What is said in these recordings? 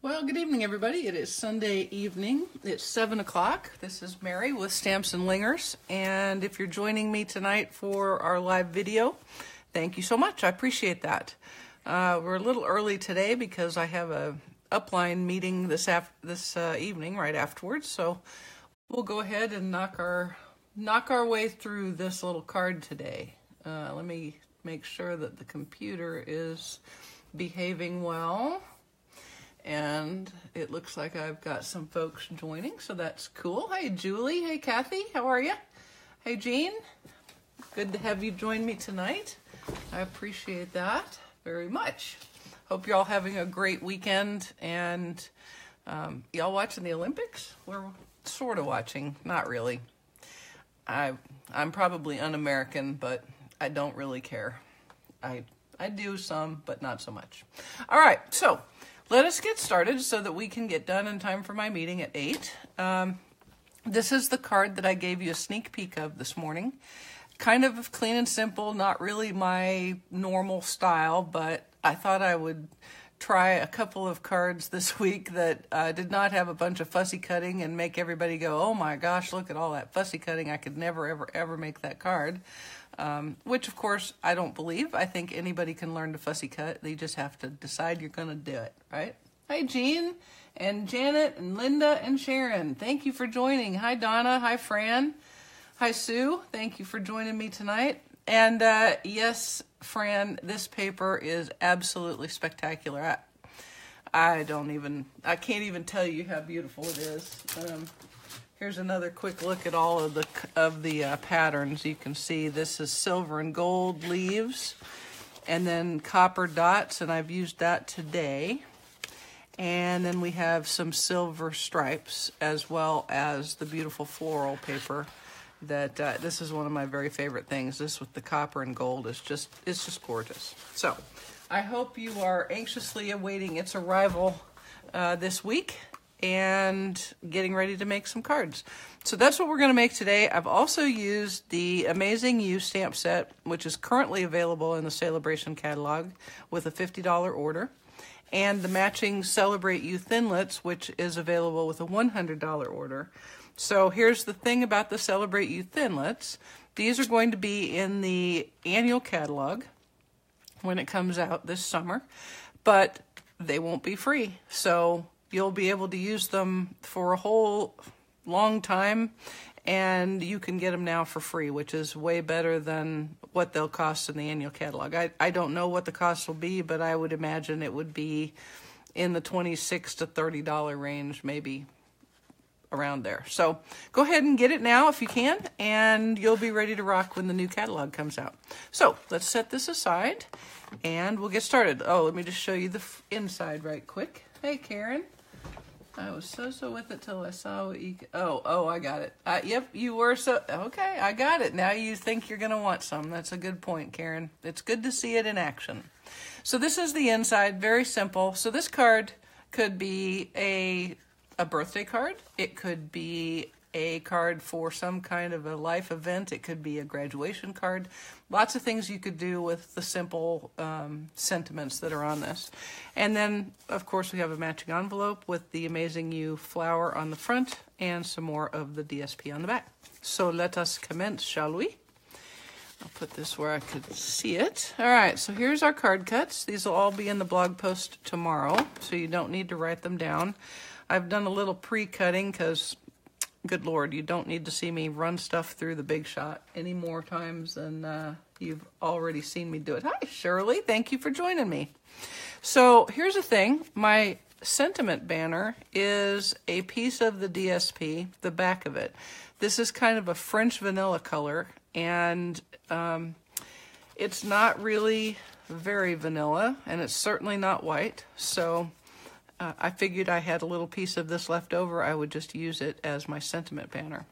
Well, good evening, everybody. It is Sunday evening. It's 7 o'clock. This is Mary with Stamps-N-Lingers. And if you're joining me tonight for our live video, thank you so much. I appreciate that. We're a little early today because I have a upline meeting this evening right afterwards. So we'll go ahead and knock our way through this little card today. Let me make sure that the computer is behaving well. And it looks like I've got some folks joining, so that's cool. Hey, Julie. Hey, Kathy. How are you? Hey, Jean. Good to have you join me tonight. I appreciate that very much. Hope you're all having a great weekend. And y'all watching the Olympics? We're sort of watching. Not really. I'm probably un-American, but I don't really care. I do some, but not so much. All right, so let us get started so that we can get done in time for my meeting at 8. This is the card that I gave you a sneak peek of this morning. Kind of clean and simple, not really my normal style, but I thought I would try a couple of cards this week that did not have a bunch of fussy cutting and make everybody go, oh my gosh, look at all that fussy cutting. I could never, ever, ever make that card. Which, of course, I don't believe. I think anybody can learn to fussy cut. They just have to decide you're going to do it, right? Hi, Jean and Janet and Linda and Sharon. Thank you for joining. Hi, Donna. Hi, Fran. Hi, Sue. Thank you for joining me tonight. And yes, Fran, this paper is absolutely spectacular. I can't even tell you how beautiful it is. Here's another quick look at all of the patterns. You can see this is silver and gold leaves and then copper dots, and I've used that today. And then we have some silver stripes as well as the beautiful floral paper that this is one of my very favorite things. This with the copper and gold it's just gorgeous. So I hope you are anxiously awaiting its arrival this week and getting ready to make some cards. So that's what we're going to make today. I've also used the Amazing You stamp set, which is currently available in the Celebration catalog with a $50 order, and the matching Celebrate You Thinlits, which is available with a $100 order. So here's the thing about the Celebrate You Thinlits. These are going to be in the annual catalog when it comes out this summer, but they won't be free. So you'll be able to use them for a whole long time, and you can get them now for free, which is way better than what they'll cost in the annual catalog. I don't know what the cost will be, but I would imagine it would be in the $26 to $30 range, maybe around there. So go ahead and get it now if you can, and you'll be ready to rock when the new catalog comes out. So let's set this aside, and we'll get started. Oh, let me just show you the inside right quick. Hey, Karen. I was so with it till I saw what you... Oh, I got it. Yep, you were so... Okay, I got it. Now you think you're going to want some. That's a good point, Karen. It's good to see it in action. So this is the inside, very simple. So this card could be a birthday card. It could be a card for some kind of a life event. It could be a graduation card. Lots of things you could do with the simple sentiments that are on this. And then, of course, we have a matching envelope with the Amazing You flower on the front and some more of the DSP on the back. So let us commence, shall we? I'll put this where I could see it. All right, so here's our card cuts. These will all be in the blog post tomorrow, so you don't need to write them down. I've done a little pre-cutting because, good Lord, you don't need to see me run stuff through the Big Shot any more times than you've already seen me do it. Hi, Shirley. Thank you for joining me. So here's the thing. My sentiment banner is a piece of the DSP, the back of it. This is kind of a French vanilla color, and it's not really very vanilla, and it's certainly not white. So I figured I had a little piece of this left over. I would just use it as my sentiment banner.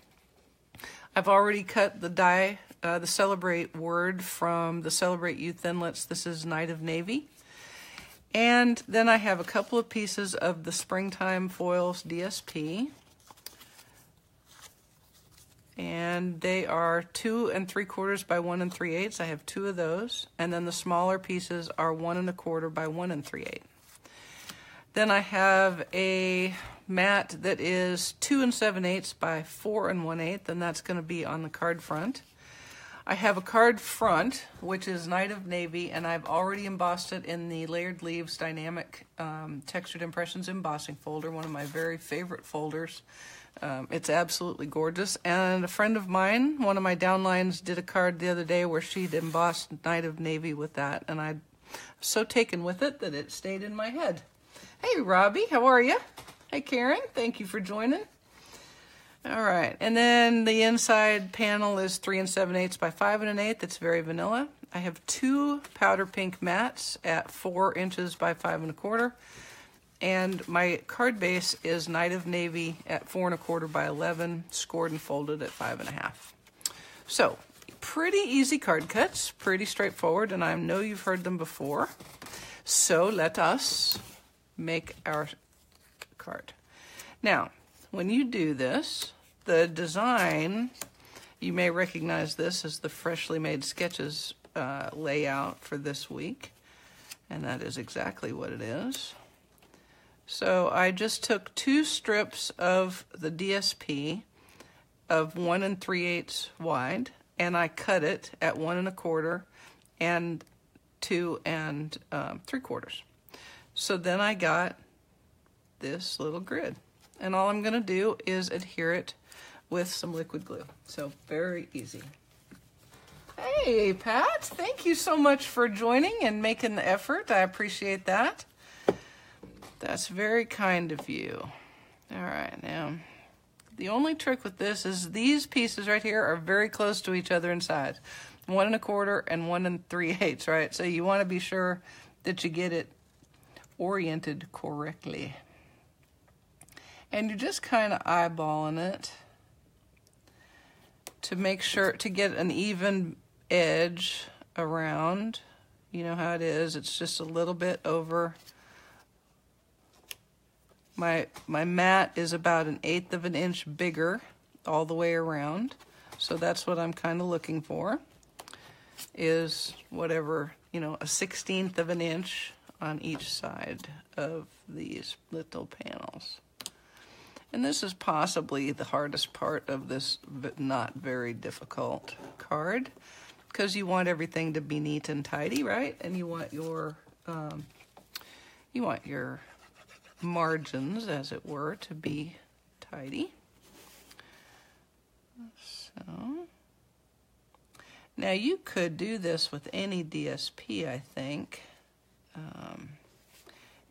I've already cut the die, the Celebrate word from the Celebrate You Thinlits. This is Night of Navy. And then I have a couple of pieces of the Springtime Foils DSP. And they are 2 3/4 by 1 3/8. I have 2 of those. And then the smaller pieces are 1 1/4 by 1 3/8. Then I have a mat that is 2 7/8 by 4 1/8, and that's going to be on the card front. I have a card front, which is Night of Navy, and I've already embossed it in the Layered Leaves Dynamic Textured Impressions embossing folder, one of my very favorite folders. It's absolutely gorgeous. And a friend of mine, one of my downlines, did a card the other day where she'd embossed Night of Navy with that, and I'm so taken with it that it stayed in my head. Hey, Robbie, how are you? Hey, Karen, thank you for joining. All right, and then the inside panel is 3 7/8 by 5 1/8. That's very vanilla. I have 2 powder pink mats at 4 inches by 5 1/4. And my card base is Night of Navy at 4 1/4 by 11, scored and folded at 5 1/2. So, pretty easy card cuts, pretty straightforward, and I know you've heard them before. So let us make our card. Now, when you do this, the design, you may recognize this as the Freshly Made Sketches layout for this week, and that is exactly what it is. So I just took 2 strips of the DSP of 1 3/8 wide, and I cut it at 1 1/4 and 2 3/4. So then I got this little grid, and all I'm going to do is adhere it with some liquid glue. So very easy. Hey, Pat, thank you so much for joining and making the effort. I appreciate that. That's very kind of you. All right, now, the only trick with this is these pieces right here are very close to each other in size. 1 1/4 and 1 3/8, right? So you want to be sure that you get it oriented correctly. And you're just kind of eyeballing it to make sure, to get an even edge around. You know how it is. It's just a little bit over. My mat is about 1/8 of an inch bigger all the way around. So that's what I'm kind of looking for, is whatever, you know, a 1/16 of an inch on each side of these little panels. And this is possibly the hardest part of this not very difficult card, because you want everything to be neat and tidy, right? And you want your margins, as it were, to be tidy. So now you could do this with any DSP, I think,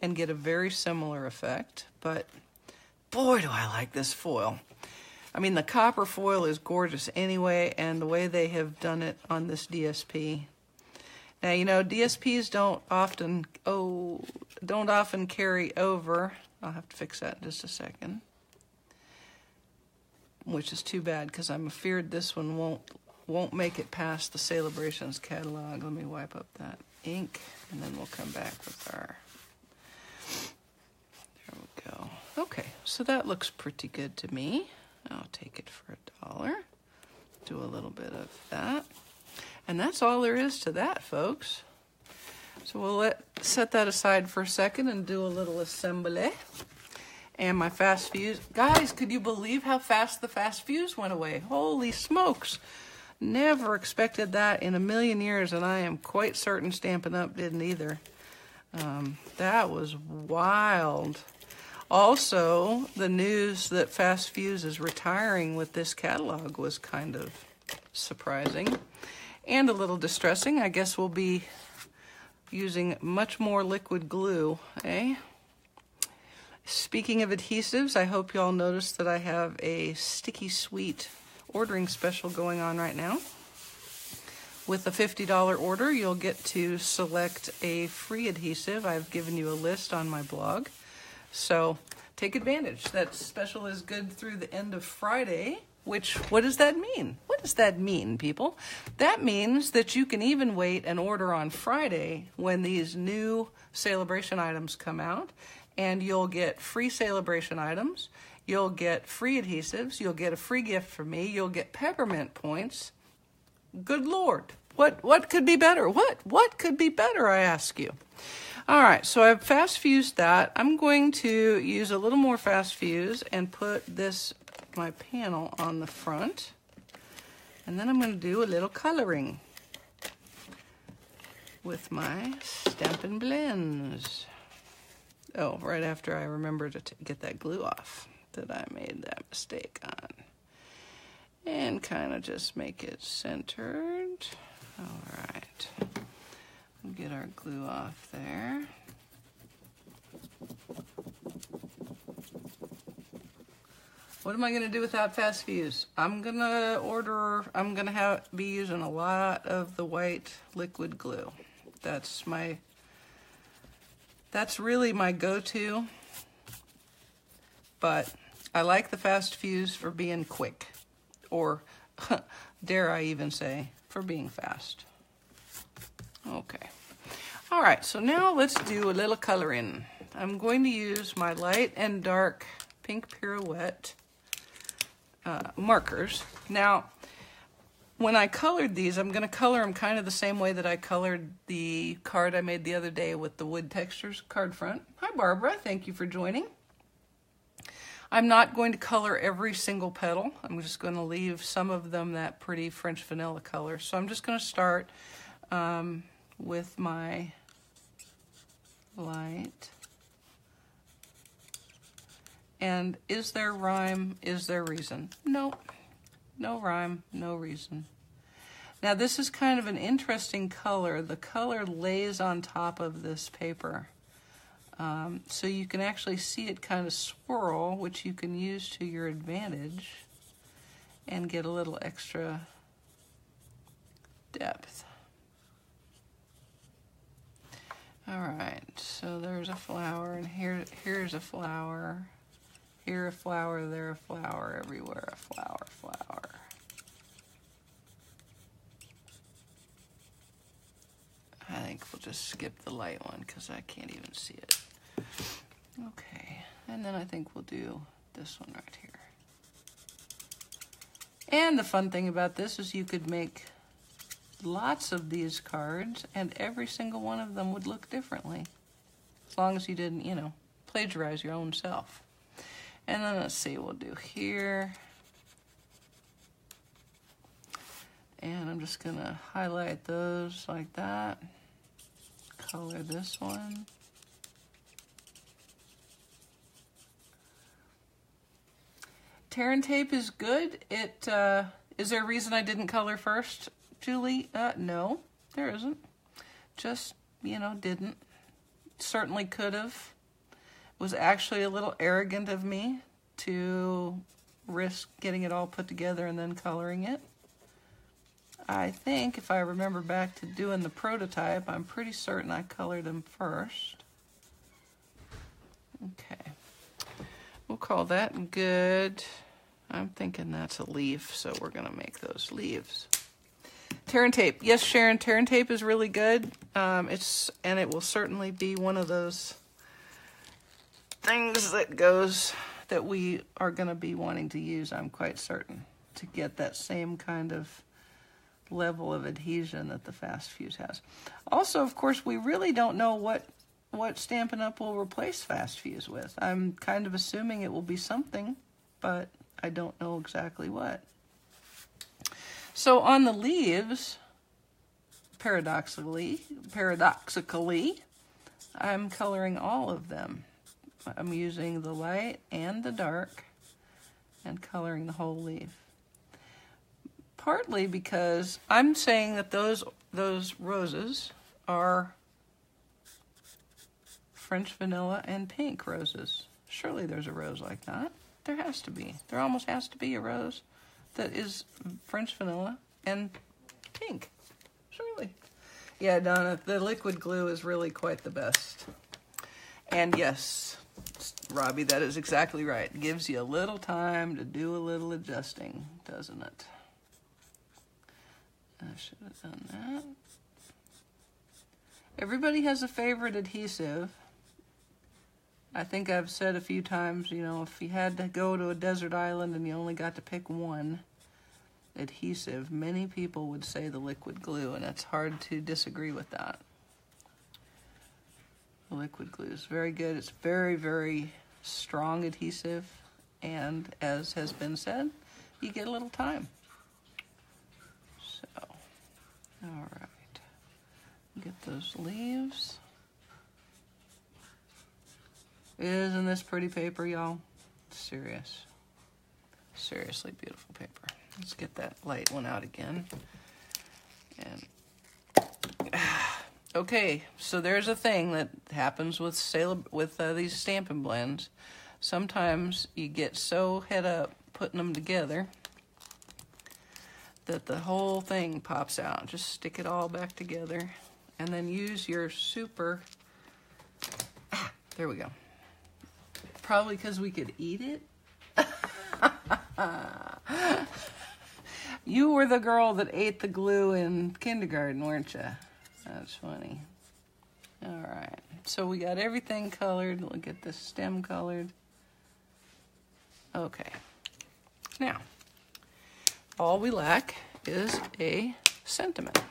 and get a very similar effect, but boy, do I like this foil. I mean, the copper foil is gorgeous anyway, and the way they have done it on this DSP. Now, you know, DSPs don't often carry over. I'll have to fix that in just a second, which is too bad, because I'm afeared this one won't make it past the Celebrations catalog. Let me wipe up that ink, and then we'll come back with our... There we go. Okay, so that looks pretty good to me. I'll take it for $1. Do a little bit of that. And that's all there is to that, folks. So we'll set that aside for a second and do a little assembly. And my fast fuse. Guys, could you believe how fast the fast fuse went away? Holy smokes. Never expected that in a million years, and I am quite certain Stampin' Up! Didn't either. That was wild. Also, the news that Fast Fuse is retiring with this catalog was kind of surprising and a little distressing. I guess we'll be using much more liquid glue, eh? Speaking of adhesives, I hope you all noticed that I have a Sticky Sweet ordering special going on right now. With a $50 order, you'll get to select a free adhesive. I've given you a list on my blog. So take advantage. That special is good through the end of Friday, which, what does that mean? What does that mean, people? That means that you can even wait and order on Friday when these new Celebration items come out, and you'll get free Celebration items, you'll get free adhesives, you'll get a free gift from me, you'll get peppermint points. Good Lord, what could be better? What could be better, I ask you? All right, so I've fast fused that. I'm going to use a little more fast fuse and put my panel on the front. And then I'm going to do a little coloring with my Stamps-N-Lingers. Oh, right after I remember to get that glue off that I made that mistake on. And kind of just make it centered. All right. We'll get our glue off there. What am I going to do without fast fuse? I'm going to be using a lot of the white liquid glue. That's really my go-to, but I like the fast fuse for being quick, or dare I even say, for being fast. Okay. All right, so now let's do a little coloring. I'm going to use my light and dark pink pirouette markers. Now, when I colored these, I'm going to color them kind of the same way that I colored the card I made the other day with the wood textures card front. Hi, Barbara. Thank you for joining. I'm not going to color every single petal. I'm just going to leave some of them that pretty French vanilla color. So I'm just going to start with my light. And is there rhyme? Is there reason? Nope. No rhyme, no reason. Now this is kind of an interesting color. The color lays on top of this paper. So you can actually see it kind of swirl, which you can use to your advantage and get a little extra depth. All right, so there's a flower, and here's a flower. Here a flower, there a flower, everywhere a flower, flower. I think we'll just skip the light one because I can't even see it. Okay, and then I think we'll do this one right here. And the fun thing about this is you could make lots of these cards and every single one of them would look differently. As long as you didn't, you know, plagiarize your own self. And then let's see, we'll do here. And I'm just gonna highlight those like that. Color this one. Tear and tape is good. Is there a reason I didn't color first, Julie? No, there isn't. Just, you know, didn't. Certainly could have. Was actually a little arrogant of me to risk getting it all put together and then coloring it. I think if I remember back to doing the prototype, I'm pretty certain I colored them first. Okay. We'll call that good. I'm thinking that's a leaf, so we're going to make those leaves. Tear and tape. Yes, Sharon, tear and tape is really good. And it will certainly be one of those things that we are going to be wanting to use, I'm quite certain, to get that same kind of level of adhesion that the fast fuse has. Also, of course, we really don't know what Stampin' Up! Will replace fast fuse with. I'm kind of assuming it will be something, but I don't know exactly what. So on the leaves, paradoxically, I'm coloring all of them. I'm using the light and the dark and coloring the whole leaf. Partly because I'm saying that those roses are French vanilla and pink roses. Surely there's a rose like that. There has to be. There almost has to be a rose that is French vanilla and pink. Surely. Yeah, Donna, the liquid glue is really quite the best. And yes, Robbie, that is exactly right. It gives you a little time to do a little adjusting, doesn't it? I should have done that. Everybody has a favorite adhesive. I think I've said a few times, you know, if you had to go to a desert island and you only got to pick one adhesive, many people would say the liquid glue, and it's hard to disagree with that. The liquid glue is very good. It's very, very strong adhesive. And as has been said, you get a little time. So, all right. Get those leaves. Isn't this pretty paper, y'all? Serious. Seriously beautiful paper. Let's get that light one out again. And okay, so there's a thing that happens with these Stampin' Blends. Sometimes you get so head up putting them together that the whole thing pops out. Just stick it all back together and then use your super, there we go. Probably because we could eat it. You were the girl that ate the glue in kindergarten, weren't you? That's funny. All right, so we got everything colored. Look at the stem colored. Okay, now all we lack is a sentiment.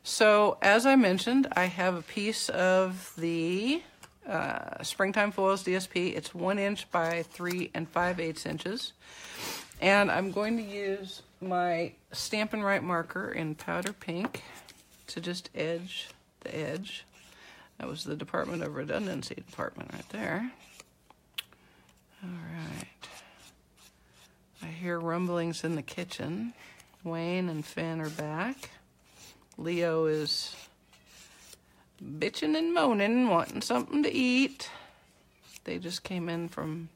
So as I mentioned, I have a piece of the Springtime Foils DSP. It's 1 inch by 3 5/8 inches. And I'm going to use my Stampin' Right marker in powder pink to just edge the edge. That was the Department of Redundancy department right there. All right. I hear rumblings in the kitchen. Wayne and Finn are back. Leo is bitching and moaning, wanting something to eat. They just came in from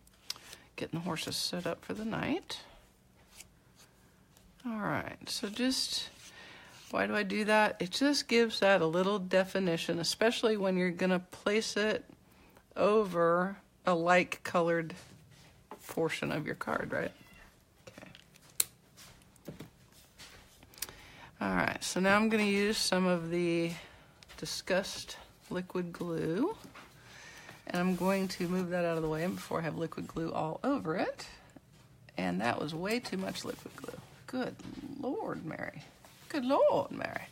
getting the horses set up for the night. All right, so just, why do I do that? It just gives that a little definition, especially when you're gonna place it over a like colored portion of your card, right? Okay. All right, so now I'm gonna use some of the Disgust liquid glue, and I'm going to move that out of the way before I have liquid glue all over it. And that was way too much liquid glue. Good Lord, Mary. Good Lord, Mary.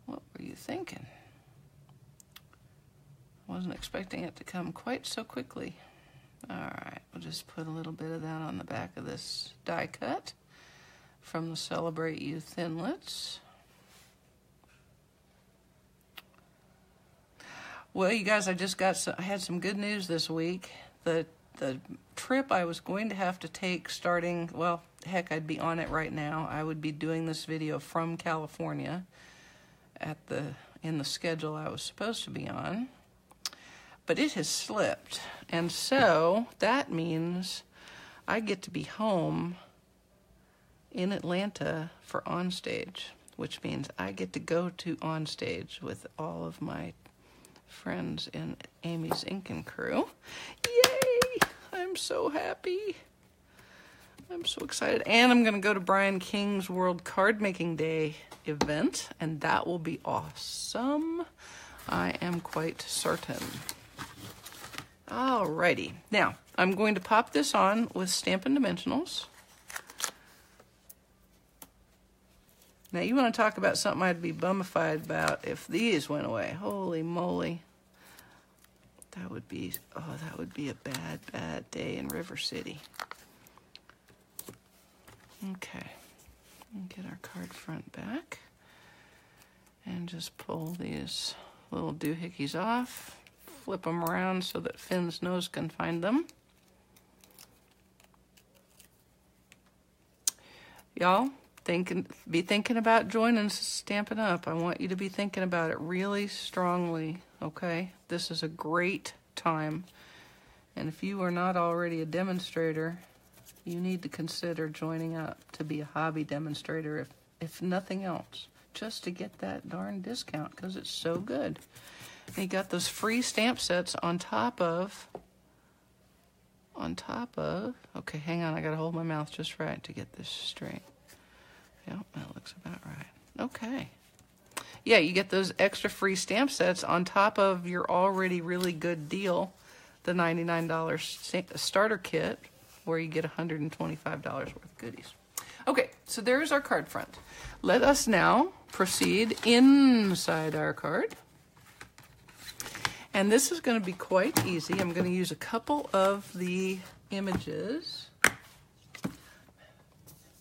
What were you thinking? Wasn't expecting it to come quite so quickly. All right, we'll just put a little bit of that on the back of this die cut from the Celebrate You Thinlits. Well, you guys, I had some good news this week. The trip I was going to have to take starting, well, heck, I'd be on it right now. I would be doing this video from California in the schedule I was supposed to be on. But it has slipped. And so that means I get to be home in Atlanta for Onstage, which means I get to go to Onstage with all of my friends in Amy's Inkin crew. Yay! I'm so happy. I'm so excited. And I'm going to go to Brian King's World Card Making Day event, and that will be awesome. I am quite certain. Alrighty. Now, I'm going to pop this on with Stampin' Dimensionals. Now, you want to talk about something I'd be bummified about if these went away. Holy moly. That would be a bad, bad day in River City. Okay. Get our card front back. And just pull these little doohickeys off. Flip them around so that Finn's nose can find them. Y'all, be thinking about joining Stampin' Up. I want you to be thinking about it really strongly, okay? This is a great time. And if you are not already a demonstrator, you need to consider joining up to be a hobby demonstrator, if nothing else, just to get that darn discount because it's so good. And you got those free stamp sets on top of, okay, hang on, I gotta hold my mouth just right to get this straight. Yep, that looks about right. Okay. Yeah, you get those extra free stamp sets on top of your already really good deal, the $99 starter kit, where you get $125 worth of goodies. Okay, so there's our card front. Let us now proceed inside our card. And this is going to be quite easy. I'm going to use a couple of the images.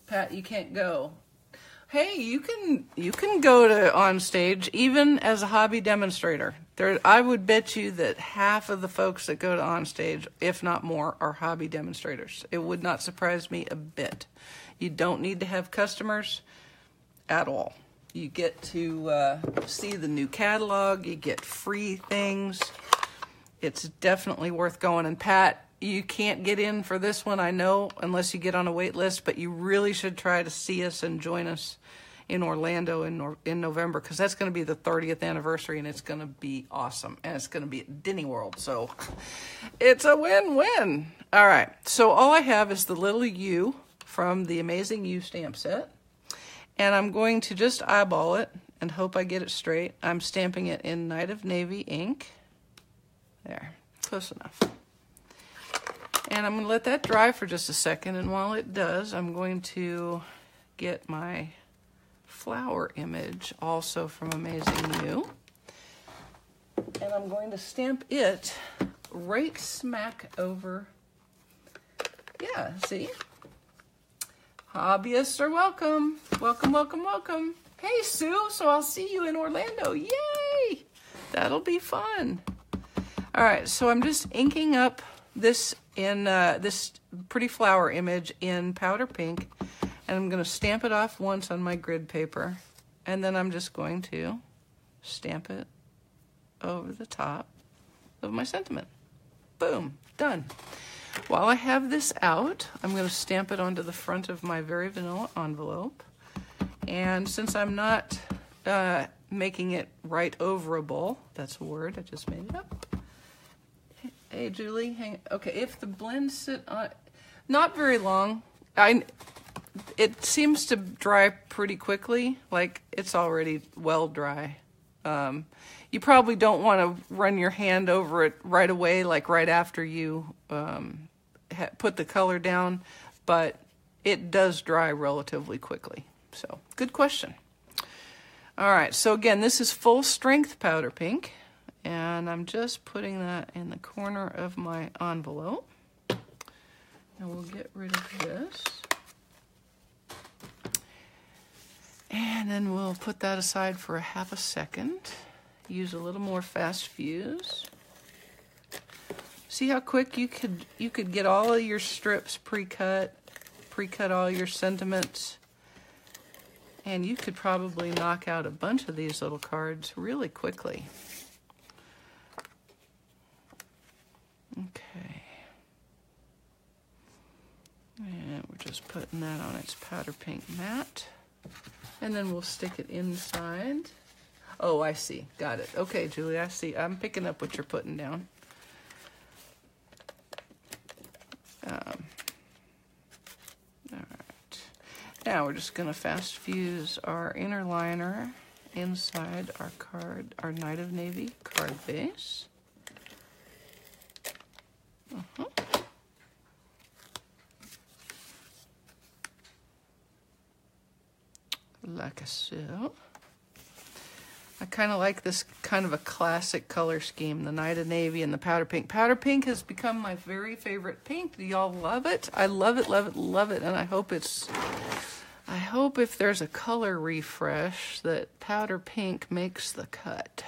Pat, you can't go. Hey, you can go to on stage even as a hobby demonstrator. I would bet you that half of the folks that go to on stage, if not more, are hobby demonstrators. It would not surprise me a bit. You don't need to have customers at all. You get to see the new catalog. You get free things. It's definitely worth going. And Pat, you can't get in for this one, I know, unless you get on a wait list, but you really should try to see us and join us in Orlando in November, because that's going to be the 30th anniversary, and it's going to be awesome. And it's going to be at Disney World, so it's a win-win. All right, so all I have is the little U from the Amazing You stamp set. And I'm going to just eyeball it and hope I get it straight. I'm stamping it in Night of Navy ink. There, close enough. And I'm going to let that dry for just a second. And while it does, I'm going to get my flower image, also from Amazing You. And I'm going to stamp it right smack over. Yeah, see? Hobbyists are welcome. Welcome, welcome, welcome. Hey, Sue, so I'll see you in Orlando. Yay! That'll be fun. All right, so I'm just inking up this in this pretty flower image in powder pink, and I'm going to stamp it off once on my grid paper, and then I'm just going to stamp it over the top of my sentiment. Boom, done. While I have this out, I'm going to stamp it onto the front of my very vanilla envelope. And since I'm not making it right overable, that's a word, I just made it up. Hey, Julie, hang. Okay, if the blends sit on, not very long. It seems to dry pretty quickly, like it's already well dry. You probably don't want to run your hand over it right away, like right after you put the color down, but it does dry relatively quickly. So, good question. All right, so again, this is full strength powder pink, and I'm just putting that in the corner of my envelope. And we'll get rid of this. And then we'll put that aside for a half a second. Use a little more fast fuse. See how quick you could get all of your strips pre-cut all your sentiments, and you could probably knock out a bunch of these little cards really quickly. Okay. And we're just putting that on its powder pink mat. And then we'll stick it inside. Oh, I see. Got it. Okay, Julie, I see. I'm picking up what you're putting down. All right. Now we're just going to fast fuse our inner liner inside our card, our Night of Navy card base. Like so. I kind of like this kind of a classic color scheme, the Night of Navy and the powder pink. Powder pink has become my very favorite pink. Do y'all love it? I love it, love it, love it, and I hope if there's a color refresh that powder pink makes the cut.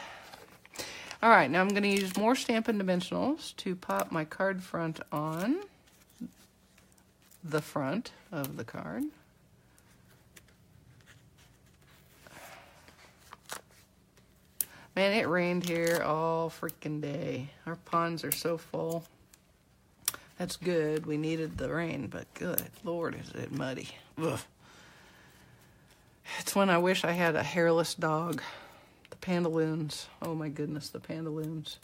All right, now I'm going to use more Stampin' Dimensionals to pop my card front on the front of the card. Man, it rained here all freaking day. Our ponds are so full. That's good. We needed the rain, but good Lord, is it muddy. Ugh. It's when I wish I had a hairless dog. The pantaloons. Oh my goodness, the pantaloons.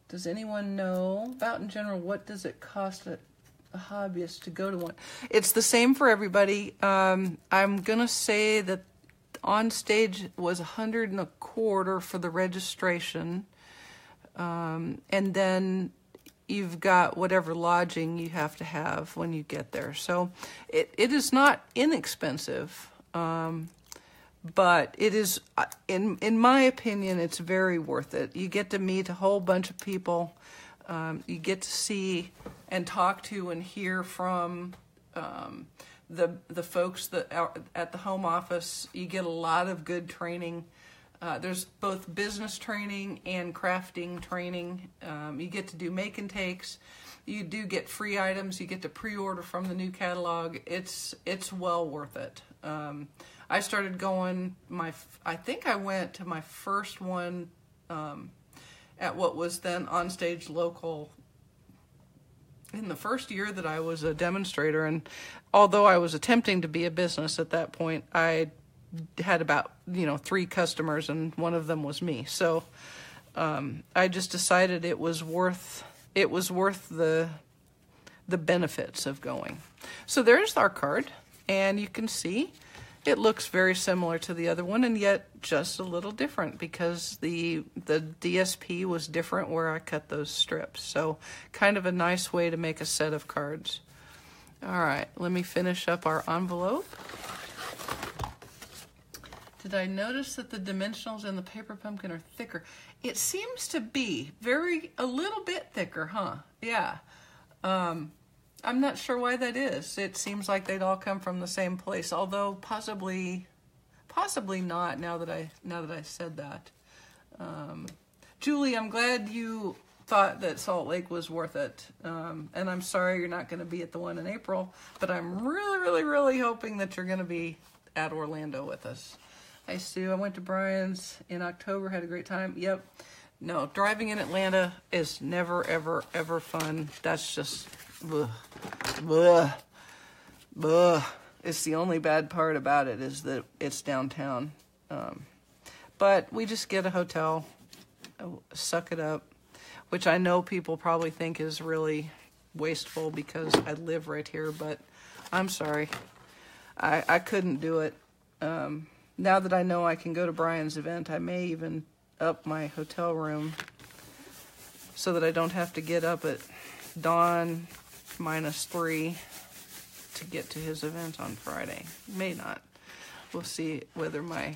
Does anyone know, about in general, what does it cost a hobbyist to go to one? It's the same for everybody. I'm going to say that on stage was $125 for the registration, and then you've got whatever lodging you have to have when you get there. So it is not inexpensive, But it is, in my opinion, it's very worth it. You get to meet a whole bunch of people. You get to see and talk to and hear from the folks that are at the home office. You get a lot of good training. There's both business training and crafting training. You get to do make and takes. You do get free items. You get to pre-order from the new catalog. It's well worth it. I started going, I think I went to my first one at what was then Onstage Local in the first year that I was a demonstrator. And although I was attempting to be a business at that point, I had about 3 customers, and one of them was me. So I just decided it was worth the benefits of going. So there's our card, and you can see it looks very similar to the other one, and yet just a little different because the DSP was different where I cut those strips. So kind of a nice way to make a set of cards. All right, let me finish up our envelope. Did I notice that the dimensionals in the paper pumpkin are thicker? It seems to be a little bit thicker, huh? Yeah. I'm not sure why that is. It seems like they'd all come from the same place, although possibly not. Now that I said that, Julie, I'm glad you thought that Salt Lake was worth it, and I'm sorry you're not going to be at the one in April, but I'm really hoping that you're going to be at Orlando with us. Hi Sue, I went to Brian's in October, had a great time. Yep. No, driving in Atlanta is never ever fun. That's just ugh. It's the only bad part about it is that it's downtown. But we just get a hotel, suck it up, which I know people probably think is really wasteful because I live right here, but I'm sorry. I couldn't do it. Now that I know I can go to Brian's event, I may even up my hotel room so that I don't have to get up at dawn -3 to get to his event on Friday. May not. We'll see whether my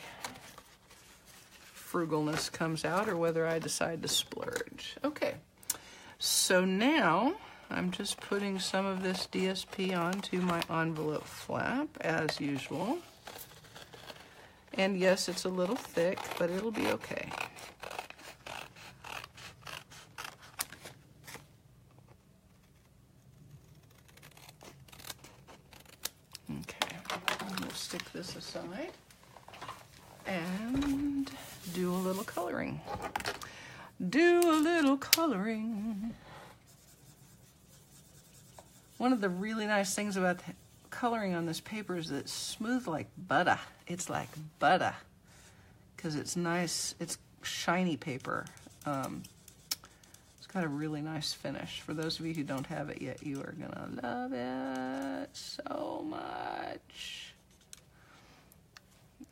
frugalness comes out or whether I decide to splurge. Okay, so now I'm just putting some of this DSP onto my envelope flap as usual. And yes, it's a little thick, but it'll be okay. Okay, we'll stick this aside and do a little coloring. One of the really nice things about coloring on this paper is that it's smooth like butter. It's like butter because it's nice. It's shiny paper. It's got a really nice finish. For those of you who don't have it yet, you are gonna love it so much.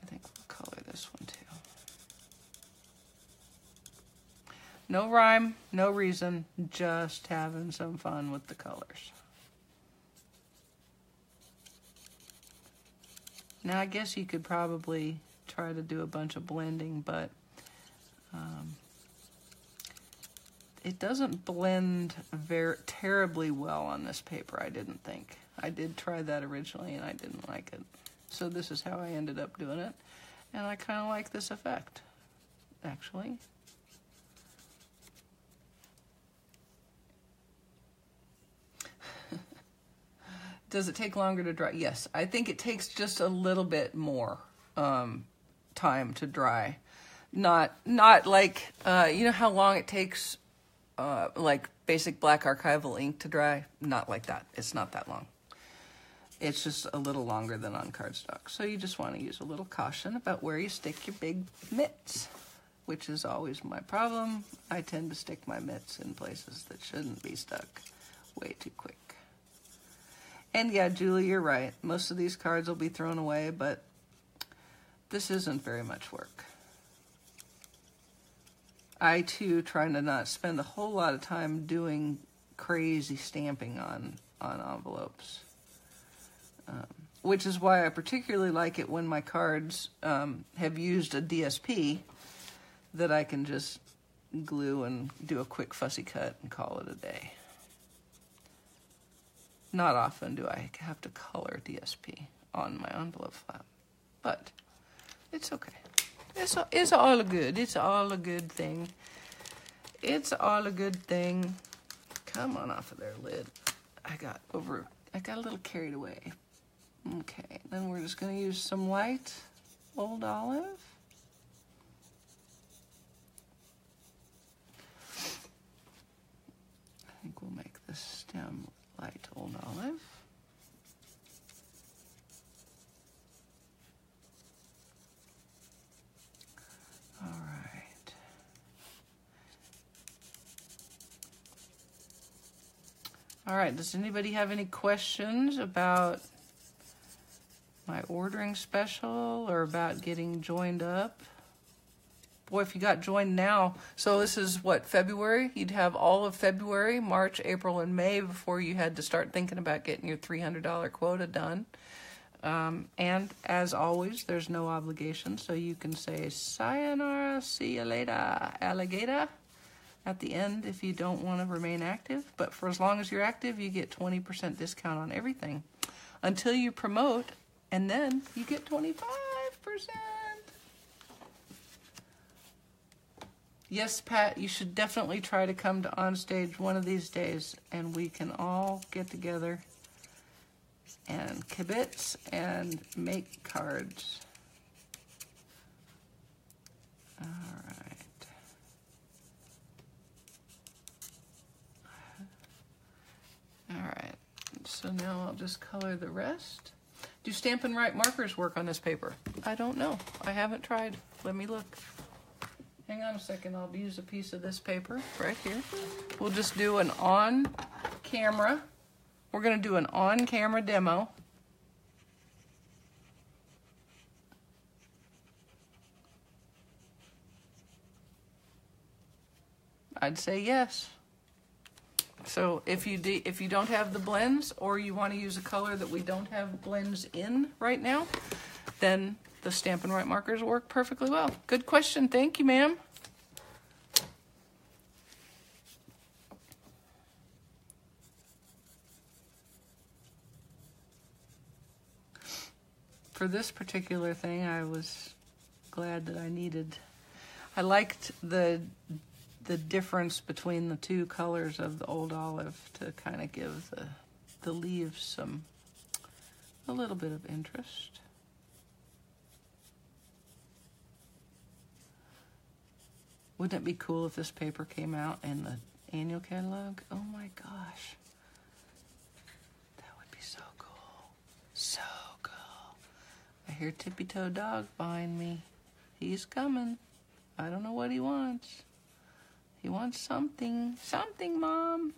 I think we'll color this one too. No rhyme, no reason, just having some fun with the colors. Now, I guess you could probably try to do a bunch of blending, but it doesn't blend terribly well on this paper, I didn't think. I did try that originally, and I didn't like it. So this is how I ended up doing it, and I kind of like this effect, actually. Does it take longer to dry? Yes, I think it takes just a little bit more time to dry. Not like, you know how long it takes like basic black archival ink to dry? Not like that. It's not that long. It's just a little longer than on cardstock. So you just want to use a little caution about where you stick your big mitts, which is always my problem. I tend to stick my mitts in places that shouldn't be stuck way too quick. And yeah, Julie, you're right. Most of these cards will be thrown away, but this isn't very much work. I, too, try to not spend a whole lot of time doing crazy stamping on envelopes. which is why I particularly like it when my cards have used a DSP that I can just glue and do a quick fussy cut and call it a day. Not often do I have to color DSP on my envelope flap, but it's okay. It's all good. It's all a good thing. It's all a good thing. Come on off of there, lid. I got a little carried away. Okay, then we're just going to use some light Old Olive. I think we'll make the stem light Old Olive. All right. All right, does anybody have any questions about my ordering special or about getting joined up? Boy, if you got joined now, so this is what, February? You'd have all of February, March, April, and May before you had to start thinking about getting your $300 quota done. And as always, there's no obligation, so you can say sayonara, see you later, alligator, at the end if you don't want to remain active. But for as long as you're active, you get 20% discount on everything until you promote, and then you get 25%. Yes, Pat, you should definitely try to come to Onstage one of these days, and we can all get together and kibitz and make cards. All right. All right. So now I'll just color the rest. Do Stampin' Right markers work on this paper? I don't know. I haven't tried. Let me look. Hang on a second. I'll use a piece of this paper right here. We'll just do an on-camera. We're going to do an on-camera demo. I'd say yes. So if you don't have the blends, or you want to use a color that we don't have blends in right now, then the Stampin' Right markers work perfectly well. Good question. Thank you, ma'am. For this particular thing, I was glad that I liked the difference between the two colors of the Old Olive to kind of give the leaves a little bit of interest. Wouldn't it be cool if this paper came out in the annual catalog? Oh my gosh. That would be so cool. So cool. I hear Tippy Toe Dog behind me. He's coming. I don't know what he wants. He wants something. Something, Mom.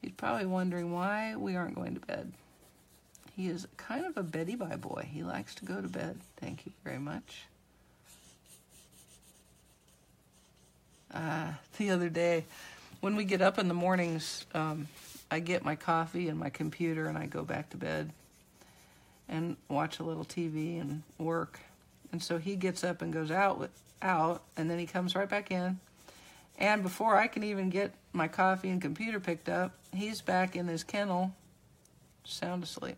He's probably wondering why we aren't going to bed. He is kind of a Betty Bye boy. He likes to go to bed. Thank you very much. The other day, when we get up in the mornings, I get my coffee and my computer and I go back to bed and watch a little TV and work. And so he gets up and goes out, and then he comes right back in. And before I can even get my coffee and computer picked up, he's back in his kennel, sound asleep.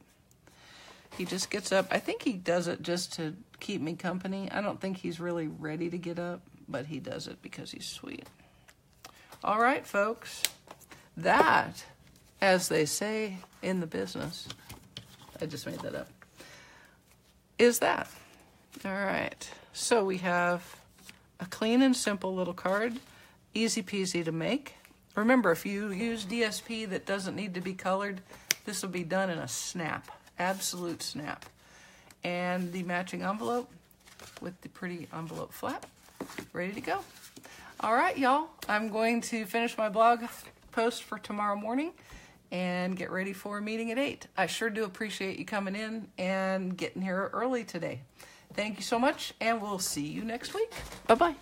He just gets up. I think he does it just to keep me company. I don't think he's really ready to get up, but he does it because he's sweet. All right, folks. That, as they say in the business, I just made that up, is that. All right. So we have a clean and simple little card, easy peasy to make. Remember, if you use DSP that doesn't need to be colored, this will be done in a snap, absolute snap. And the matching envelope with the pretty envelope flap, ready to go. All right, y'all, I'm going to finish my blog post for tomorrow morning and get ready for a meeting at 8. I sure do appreciate you coming in and getting here early today. Thank you so much, and we'll see you next week. Bye-bye.